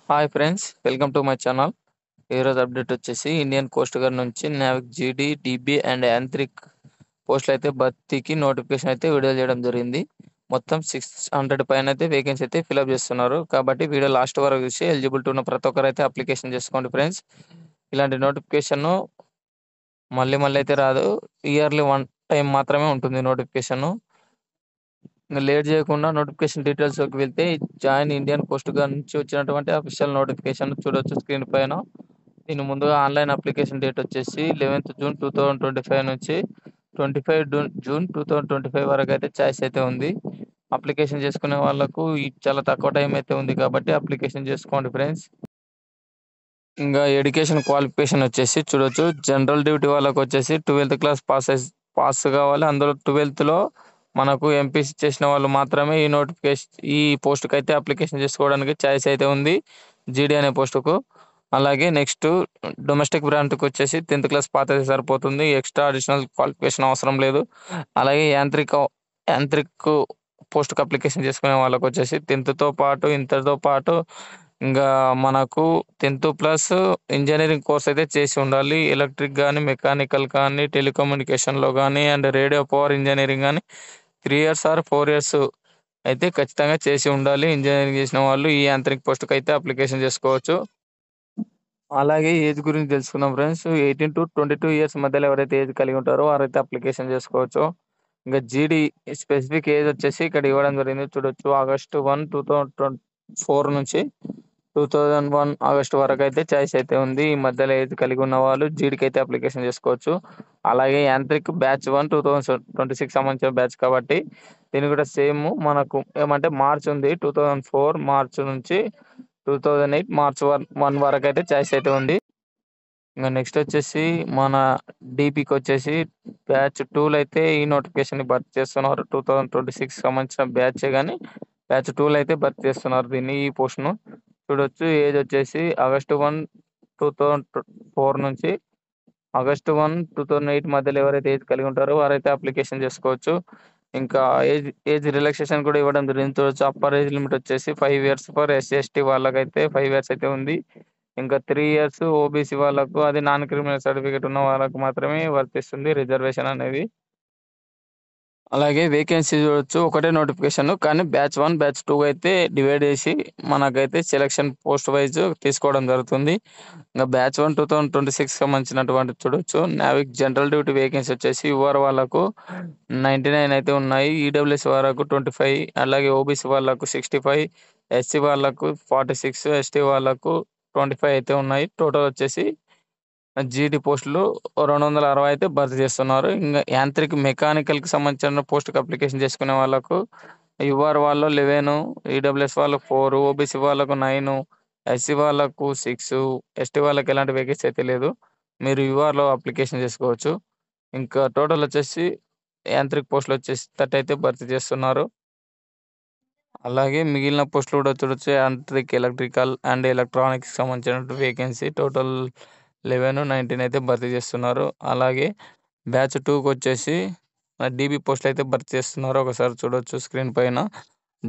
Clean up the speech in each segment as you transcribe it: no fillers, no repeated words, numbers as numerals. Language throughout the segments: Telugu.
Hi friends, welcome to my channel. ఈరోజు అప్డేట్ వచ్చేసి ఇండియన్ కోస్ట్ గార్డ్ నుంచి నావిక్ జీడీ, డీబీ అండ్ యాంత్రిక్ పోస్టులు అయితే భర్తీకి నోటిఫికేషన్ అయితే విడుదల చేయడం జరిగింది. మొత్తం 600 పైన అయితే వేకెన్సీ అయితే ఫిలప్ చేస్తున్నారు. కాబట్టి వీడియో లాస్ట్ వరకు చూసి ఎలిజిబిలిటీ ఉన్న ప్రతి ఒక్కరు అయితే అప్లికేషన్ చేసుకోండి ఫ్రెండ్స్. ఇలాంటి నోటిఫికేషన్ మళ్ళీ అయితే రాదు. ఇయర్లీ 1 టైం మాత్రమే ఉంటుంది నోటిఫికేషన్. ఇంకా లేట్ చేయకుండా నోటిఫికేషన్ డీటెయిల్స్లోకి వెళ్తే జాయిన్ ఇండియన్ కోస్ట్ గార్డ్ నుంచి వచ్చినటువంటి అఫీషియల్ నోటిఫికేషన్ చూడొచ్చు స్క్రీన్ పైన. దీని ముందుగా ఆన్లైన్ అప్లికేషన్ డేట్ వచ్చేసి 11th జూన్ 2025 నుంచి 25 జూన్ 2025 వరకు అయితే ఛాయిస్ అయితే ఉంది. అప్లికేషన్ చేసుకునే వాళ్ళకు చాలా తక్కువ టైం అయితే ఉంది కాబట్టి అప్లికేషన్ చేసుకోండి ఫ్రెండ్స్. ఇంకా ఎడ్యుకేషన్ క్వాలిఫికేషన్ వచ్చేసి చూడొచ్చు. జనరల్ డ్యూటీ వాళ్ళకి వచ్చేసి 12th క్లాస్ పాస్ కావాలి. అందులో 12th లో మనకు ఎంపీసీ చేసిన వాళ్ళు మాత్రమే ఈ పోస్టుకి అయితే అప్లికేషన్ చేసుకోవడానికి ఛాయిస్ అయితే ఉంది, జీడీ అనే పోస్టుకు. అలాగే నెక్స్ట్ డొమెస్టిక్ బ్రాంచ్కి వచ్చేసి 10th క్లాస్ పాస్ అయితే సరిపోతుంది, ఎక్స్ట్రా అడిషనల్ క్వాలిఫికేషన్ అవసరం లేదు. అలాగే యాంత్రిక్ పోస్టుకు అప్లికేషన్ చేసుకునే వాళ్ళకి వచ్చేసి 10th పాటు ఇంటర్తో పాటు ఇంకా మనకు 10th ప్లస్ ఇంజనీరింగ్ కోర్స్ అయితే చేసి ఉండాలి. ఎలక్ట్రిక్ కానీ, మెకానికల్ కానీ, టెలికమ్యూనికేషన్లో కానీ అండ్ రేడియో పవర్ ఇంజనీరింగ్ కానీ 3 years ఆర్ 4 years అయితే ఖచ్చితంగా చేసి ఉండాలి. ఇంజనీరింగ్ చేసిన వాళ్ళు ఈ యాంత్రిక్ పోస్టుకి అయితే అప్లికేషన్ చేసుకోవచ్చు. అలాగే ఏజ్ గురించి తెలుసుకుందాం ఫ్రెండ్స్. 18 to 22 years మధ్యలో ఎవరైతే ఏజ్ కలిగి ఉంటారో వారైతే అప్లికేషన్ చేసుకోవచ్చు. ఇంకా జీడీ స్పెసిఫిక్ ఏజ్ వచ్చేసి ఇక్కడ ఇవ్వడం జరిగింది చూడొచ్చు. August 1, 2004 నుంచి 2001 ఆగస్టు వరకు అయితే ఛాయిస్ అయితే ఉంది. ఈ మధ్యలో ఏజ్ కలిగి ఉన్న వాళ్ళు జీడీకి అయితే అప్లికేషన్ చేసుకోవచ్చు. అలాగే యాంత్రిక్ బ్యాచ్ 1 2026 సంబంధించిన బ్యాచ్ కాబట్టి దీని కూడా సేమ్ మనకు ఏమంటే మార్చ్ ఉంది. 2004 మార్చ్ నుంచి 2008 మార్చ్ 1 వరకు అయితే ఛాయిస్ అయితే ఉంది. ఇంకా నెక్స్ట్ వచ్చేసి మన డీపీకి వచ్చేసి బ్యాచ్ 2లో అయితే ఈ నోటిఫికేషన్ భర్తీ చేస్తున్నారు. 2026 సంబంధించిన బ్యాచే కానీ బ్యాచ్ 2లో అయితే భర్తీ చేస్తున్నారు ఈ పోస్ట్ను చూడొచ్చు. ఏజ్ వచ్చేసి August 1, 2004 నుంచి August 1, 2008 మధ్యలో ఎవరైతే ఏజ్ కలిగి ఉంటారో వారైతే అప్లికేషన్ చేసుకోవచ్చు. ఇంకా ఏజ్ రిలాక్సేషన్ కూడా ఇవ్వడం జరిగింది చూడొచ్చు. అప్పర్ ఏజ్ లిమిట్ వచ్చేసి 5 years ఫర్ SC/ST వాళ్ళకైతే 5 years అయితే ఉంది. ఇంకా 3 years ఓబీసీ వాళ్ళకు, అది నాన్ క్రిమినల్ సర్టిఫికేట్ ఉన్న వాళ్ళకు మాత్రమే వర్తిస్తుంది రిజర్వేషన్ అనేది. అలాగే వేకెన్సీ చూడొచ్చు. ఒకటే నోటిఫికేషన్ కానీ బ్యాచ్ 1, బ్యాచ్ 2 అయితే డివైడ్ చేసి మనకైతే సెలక్షన్ పోస్ట్ వైజ్ తీసుకోవడం జరుగుతుంది. ఇంకా బ్యాచ్ 1 2026 సంబంధించినటువంటి చూడొచ్చు. నావిక్ జనరల్ డ్యూటీ వేకెన్సీ వచ్చేసి యువర్ వాళ్ళకు 99 అయితే ఉన్నాయి. ఈడబ్ల్యూఎస్ వాళ్ళకు 25, అలాగే ఓబీసీ వాళ్ళకు 65, ఎస్సీ వాళ్ళకు 46, ఎస్టీ వాళ్ళకు 25 అయితే ఉన్నాయి. టోటల్ వచ్చేసి జీడీ పోస్టులు 260 అయితే భర్తీ చేస్తున్నారు. ఇంకా యాంత్రిక్ మెకానికల్కి సంబంధించిన పోస్టుకి అప్లికేషన్ చేసుకునే వాళ్ళకు యువర్ వాళ్ళు 11, ఈడబ్ల్యూఎస్ వాళ్ళకు 4, ఓబీసీ వాళ్ళకు 9, ఎస్సీ వాళ్ళకు 6, ఎస్టీ వాళ్ళకి ఎలాంటి వేకెన్సీ అయితే లేదు. మీరు యువర్లో అప్లికేషన్ చేసుకోవచ్చు. ఇంకా టోటల్ వచ్చేసి యాంత్రిక్ పోస్టులు వచ్చేసి 30 అయితే భర్తీ చేస్తున్నారు. అలాగే మిగిలిన పోస్టులు కూడా చూడొచ్చు. యాంత్రిక్, ఎలక్ట్రికల్ అండ్ ఎలక్ట్రానిక్స్ సంబంధించిన వేకెన్సీ టోటల్ 11, 19 అయితే భర్తీ చేస్తున్నారు. అలాగే బ్యాచ్ 2కి వచ్చేసి డీబీ పోస్టులు అయితే భర్తీ చేస్తున్నారు. ఒకసారి చూడొచ్చు స్క్రీన్ పైన.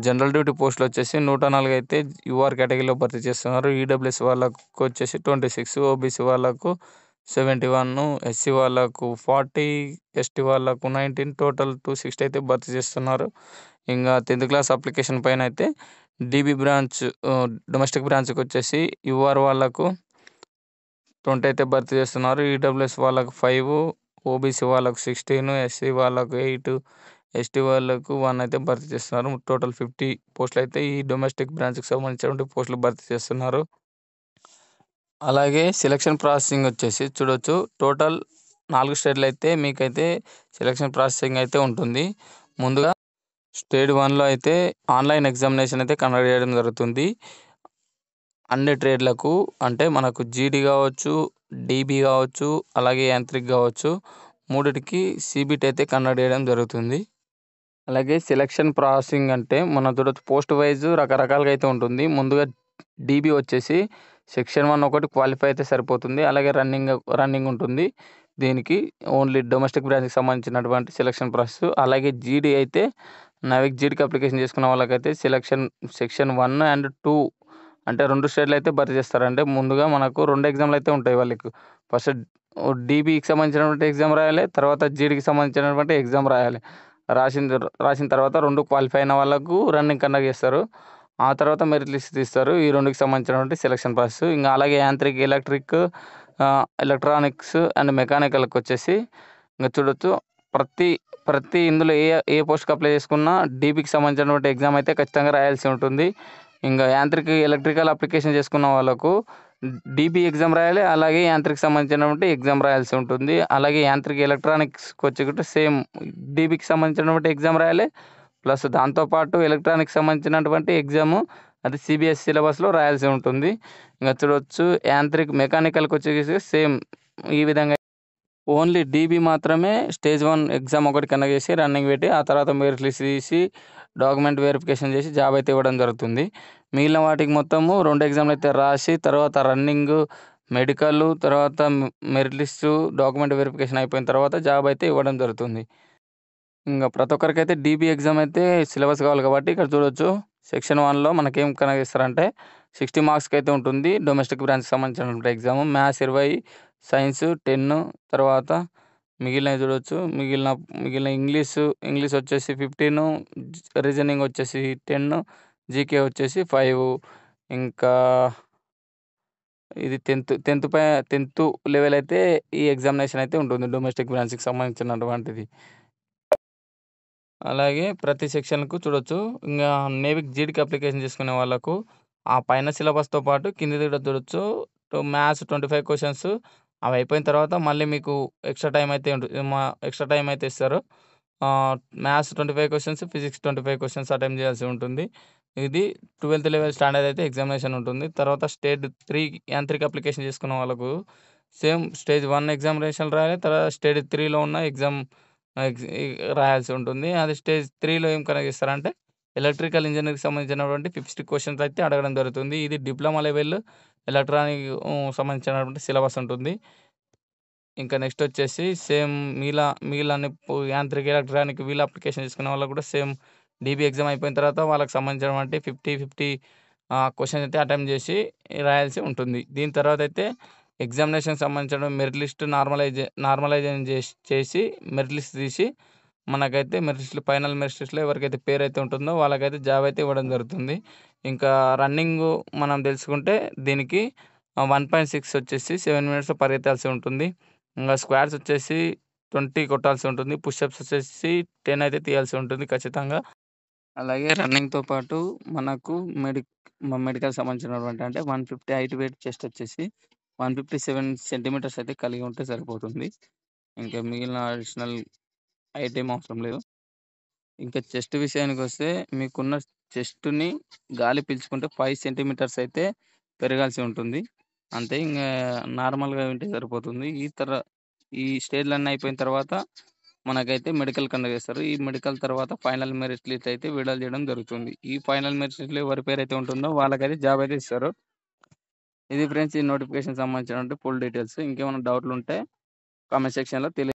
జనరల్ డ్యూటీ పోస్టులు వచ్చేసి 104 అయితే యూఆర్ కేటగిరీలో భర్తీ చేస్తున్నారు. ఈడబ్ల్యూఎస్ వాళ్ళకు వచ్చేసి 26, ఓబీసీ వాళ్ళకు 71, ఎస్సీ వాళ్ళకు 40, ఎస్టీ వాళ్ళకు 19, టోటల్ 260 అయితే భర్తీ చేస్తున్నారు. ఇంకా 10th క్లాస్ అప్లికేషన్ పైన అయితే డీబీ బ్రాంచ్ డొమెస్టిక్ బ్రాంచ్కి వచ్చేసి యూఆర్ వాళ్ళకు 20 అయితే భర్తీ చేస్తున్నారు. ఈడబ్ల్యూఎస్ వాళ్ళకు 5, ఓబీసీ వాళ్ళకు 16, ఎస్సీ వాళ్ళకు 8, ఎస్టీ వాళ్ళకు 1 అయితే భర్తీ చేస్తున్నారు. టోటల్ 50 పోస్టులు అయితే ఈ డొమెస్టిక్ బ్రాంచ్కి సంబంధించినటువంటి పోస్టులు భర్తీ చేస్తున్నారు. అలాగే సెలక్షన్ ప్రాసెసింగ్ వచ్చేసి చూడొచ్చు. టోటల్ 4 స్టేట్లు అయితే మీకైతే సెలక్షన్ ప్రాసెసింగ్ అయితే ఉంటుంది. ముందుగా స్టేట్ 1లో అయితే ఆన్లైన్ ఎగ్జామినేషన్ అయితే కండక్ట్ చేయడం జరుగుతుంది. అన్ని ట్రేడ్లకు అంటే మనకు జీడీ కావచ్చు, డీబీ కావచ్చు, అలాగే యాంత్రిక్ కావచ్చు, మూడిటికి సిబిటి అయితే కండక్ట్ చేయడం జరుగుతుంది. అలాగే సెలక్షన్ ప్రాసెసింగ్ అంటే మన చూడొచ్చు పోస్ట్ వైజ్ రకరకాలుగా అయితే ఉంటుంది. ముందుగా డీబీ వచ్చేసి సెక్షన్ 1 ఒకటి క్వాలిఫై అయితే సరిపోతుంది. అలాగే రన్నింగ్ ఉంటుంది. దీనికి ఓన్లీ డొమెస్టిక్ బ్రాంచ్కి సంబంధించినటువంటి సెలక్షన్ ప్రాసెస్. అలాగే జీడీ అయితే నావిక్ జీడీకి అప్లికేషన్ చేసుకున్న వాళ్ళకైతే సెక్షన్ 1 and 2 అంటే 2 స్టేజ్‌లో అయితే భర్తీ చేస్తారు. అంటే ముందుగా మనకు 2 ఎగ్జామ్‌లు అయితే ఉంటాయి వాళ్ళకి. ఫస్ట్ డీబీకి సంబంధించినటువంటి ఎగ్జామ్ రాయాలి. తర్వాత జీడీకి సంబంధించినటువంటి ఎగ్జామ్ రాయాలి. రాసిన తర్వాత 2 క్వాలిఫై అయిన వాళ్ళకు రన్నింగ్ కండక్ట్ చేస్తారు. ఆ తర్వాత మెరిట్ లిస్ట్ తీస్తారు. ఈ 2కి సంబంధించినటువంటి సెలక్షన్ ప్రాసెస్. ఇంగా అలాగే యాంత్రిక్, ఎలక్ట్రానిక్స్ అండ్ మెకానికల్‌కొచ్చేసి ఇంగ చూడొచ్చు. ప్రతి ప్రతి ఇందులో ఏ పోస్ట్‌కి అప్లై చేసుకున్నా డీబీకి సంబంధించినటువంటి ఎగ్జామ్ అయితే ఖచ్చితంగా రాయాల్సి ఉంటుంది. ఇంగా ఎలక్ట్రికల్ అప్లికేషన్ చేసుకున్న వాళ్ళకు డీబీ ఎగ్జామ్ రాయాలి. అలాగే యాంత్రిక్ సంబంధించినటువంటి ఎగ్జామ్ రాయాల్సి ఉంటుంది. అలాగే ఎలక్ట్రానిక్స్‌కొచ్చేటట్టు సేమ్ డీబీకి సంబంధించినటువంటి ఎగ్జామ్ రాయాలి. ప్లస్ దాంతో పాటు ఎలక్ట్రానిక్స్ సంబంధించినటువంటి ఎగ్జాము అది సీబీఎస్ఈ సిలబస్‌లో రాయాల్సి ఉంటుంది. ఇంగ చూడొచ్చు మెకానికల్‌కొచ్చేసి సేమ్ ఈ విధంగా ఓన్లీ డీబీ మాత్రమే స్టేజ్ 1 ఎగ్జామ్ ఒకటి కండక్ట్ చేసి రన్నింగ్ పెట్టి ఆ తర్వాత మెరిట్ లిస్ట్ తీసి డాక్యుమెంట్ వెరిఫికేషన్ చేసి జాబ్ అయితే ఇవ్వడం జరుగుతుంది. మిగిలిన వాటికి మొత్తము 2 ఎగ్జామ్‌లు అయితే రాసి తర్వాత రన్నింగు, మెడికల్ తర్వాత మెరిట్ లిస్టు, డాక్యుమెంట్ వెరిఫికేషన్ అయిపోయిన తర్వాత జాబ్ అయితే ఇవ్వడం జరుగుతుంది. ఇంగ ప్రతి ఒక్కరికైతే డీబీ ఎగ్జామ్ అయితే సిలబస్ కావాలి కాబట్టి ఇక్కడ చూడొచ్చు. సెక్షన్ 1లో మనకేం కండక్ట్ చేస్తారంటే 60 మార్క్స్‌కైతే ఉంటుంది. డొమెస్టిక్ బ్రాంచ్‌కి సంబంధించినటువంటి ఎగ్జాము. మ్యాథ్స్ 20, సైన్స్ 10 తర్వాత మిగిలినవి చూడొచ్చు. మిగిలిన ఇంగ్లీష్ వచ్చేసి 15, రీజనింగ్ వచ్చేసి 10, జీకే వచ్చేసి 5 ఇంకా ఇది 10థ్ లెవెల్ అయితే ఈ ఎగ్జామినేషన్ అయితే ఉంటుంది. డొమెస్టిక్ బ్రాంచ్‌కి సంబంధించినటువంటిది. అలాగే ప్రతి సెక్షన్‌కు చూడొచ్చు. ఇంగా నేవీకి, జీడీకి అప్లికేషన్ చేసుకునే వాళ్ళకు ఆ పైన సిలబస్‌తో పాటు కిందది కూడా చూడొచ్చు. మ్యాథ్స్ 25 క్వెషన్స్ అవి అయిపోయిన తర్వాత మళ్ళీ మీకు ఎక్స్‌ట్రా టైమ్ అయితే ఎక్స్‌ట్రా టైమ్ అయితే ఇస్తారు. Maths 25 questions, physics 25 questions attempt చేయాల్సి ఉంటుంది. ఇది 12థ్ లెవెల్ స్టాండర్డ్ అయితే ఎగ్జామినేషన్ ఉంటుంది. తర్వాత స్టేజ్ 3 యాంత్రిక అప్లికేషన్ చేసుకున్న వాళ్ళకు సేమ్ స్టేజ్ 1 ఎగ్జామినేషన్ రాయాలి. తర్వాత స్టేజ్ 3లో ఉన్న ఎగ్జామ్ రాయాల్సి ఉంటుంది. అది స్టేజ్ 3లో ఏం కండక్ట్ చేస్తారంటే ఎలక్ట్రికల్ ఇంజినీరింగ్‌కి సంబంధించినటువంటి 50 క్వెషన్స్ అయితే అడగడం జరుగుతుంది. ఇది డిప్లొమా లెవెల్ ఎలక్ట్రానిక్ సంబంధించినటువంటి సిలబస్ ఉంటుంది. ఇంకా నెక్స్ట్ వచ్చేసి సేమ్ మిగిలిన యాంత్రిక, ఎలక్ట్రానిక్ వీళ్ళు అప్లికేషన్ చేసుకునే వాళ్ళకి కూడా సేమ్ డీబీ ఎగ్జామ్ అయిపోయిన తర్వాత వాళ్ళకి సంబంధించినటువంటి 50 క్వెషన్స్ అయితే అటెంప్ట్ చేసి రాయాల్సి ఉంటుంది. దీని తర్వాత అయితే ఎగ్జామినేషన్‌కి సంబంధించిన మెరిట్ లిస్ట్ నార్మలైజేషన్ చేసి మెరిట్ లిస్ట్ తీసి మనకైతే ఫైనల్ మెరిట్ లిస్ట్‌లో ఎవరికైతే పేరైతే ఉంటుందో వాళ్ళకైతే జాబ్ అయితే ఇవ్వడం జరుగుతుంది. ఇంకా రన్నింగు మనం తెలుసుకుంటే దీనికి 1.6 వచ్చేసి 7 మినిట్స్‌లో పరిగెత్తాల్సి ఉంటుంది. ఇంగా స్క్వాట్స్ వచ్చేసి 20 కొట్టాల్సి ఉంటుంది. పుషప్స్ వచ్చేసి 10 అయితే తీయాల్సి ఉంటుంది ఖచ్చితంగా. అలాగే రన్నింగ్‌తో పాటు మనకు మెడికల్ సంబంధించినటువంటి అంటే 150 హైట్, వెయిట్, చెస్ట్ వచ్చేసి 157 సెంటీమీటర్స్ అయితే కలిగి ఉంటే సరిపోతుంది. ఇంకా మిగిలిన అడిషనల్ హైట్ ఏం అవసరం లేదు. ఇంకా చెస్ట్ విషయానికొస్తే మీకున్న చెస్ట్‌ని గాలి పీల్చుకుంటే 5 సెంటీమీటర్స్ అయితే పెరగాల్సి ఉంటుంది. అంతే నార్మల్‌గా ఉంటే సరిపోతుంది. ఈ స్టేజ్‌లన్నీ అయిపోయిన తర్వాత మనకైతే మెడికల్ కండక్ట్ చేస్తారు. ఈ మెడికల్ తర్వాత ఫైనల్ మెరిట్ లిస్ట్ అయితే విడుదల చేయడం జరుగుతుంది. ఈ ఫైనల్ మెరిట్ లిస్ట్‌లో ఎవరి పేరైతే ఉంటుందో వాళ్ళకైతే జాబ్ అయితే ఇస్తారు. ఇది ఫ్రెండ్స్ ఈ నోటిఫికేషన్‌కి సంబంధించినటువంటి ఫుల్ డీటెయిల్స్. ఇంకేమైనా డౌట్‌లుంటే కామెంట్ సెక్షన్‌లో